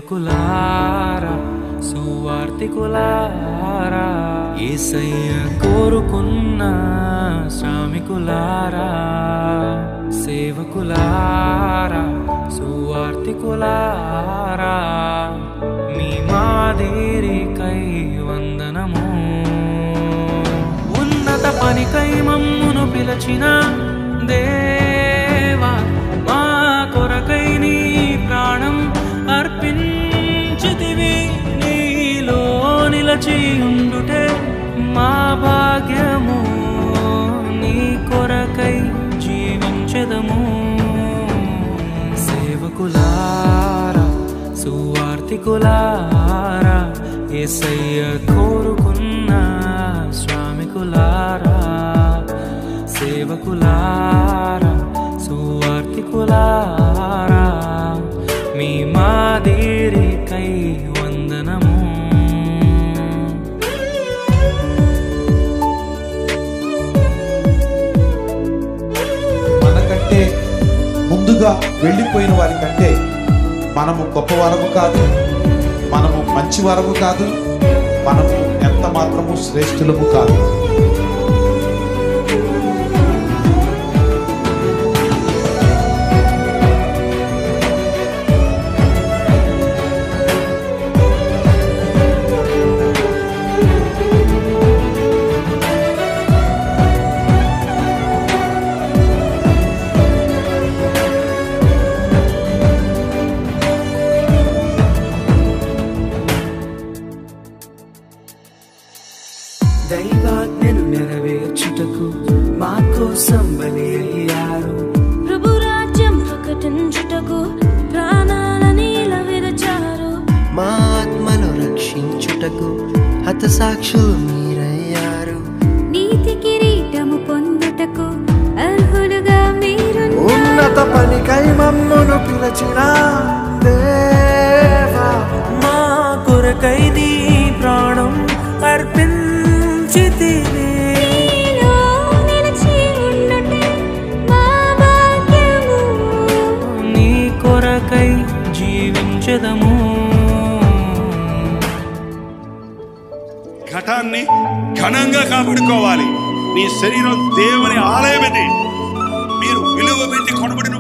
సేవకులారా సువార్తికులారా యేసయ్య కోరుకున్న శ్రామికులారా సేవకులారా సువార్తికులారా మీ మాదిరికై వందనము ఉన్నత పనికై మమ్మును పిలచిన దేవా మా కొరకై నీ ప్రాణం అర్పించితివి నీలో నిలచి ఉండుటే మా భాగ్యము నీ కొరకై జీవించెదము సేవకులారా సువార్తికులారా యేసయ్య కోరుకున్న శ్రామికులారా సేవకులారా సువార్తికులారా మీ మాదిరికై వందనము మనకంటే ముందుగా వెళ్ళిపోయిన వారి కంటే మనము గొప్పవారము కాదు, మనము మంచివారము కాదు, మనము ఎంత మాత్రము శ్రేష్ఠులము కాదు. దైవాజ్ఞను నెరవేర్చుటకు మా కోసం బలి అయ్యారు ప్రభు రాజ్యం ప్రకటించుటకు ప్రాణాలని విరచారు మా ఆత్మను రక్షించుటకు హతసాక్షులు మీరయ్యారు నీతి కిరీటము పొందుటకు అర్హులుగా మీరు ఉన్నత పనికై మమ్మును పిలచిన దేవా మా కొరకై నీ ప్రాణం అర్పించితివి నీలో నిలిచి ఉండుటే మా భాగ్యము నీ కొరకై జీవించెదము ఘటాన్ని ఘనంగా కాపాడుకోవాలి. నీ శరీరం దేవుని ఆలయమిది. మీరు విలువ పెట్టి కొనబడిన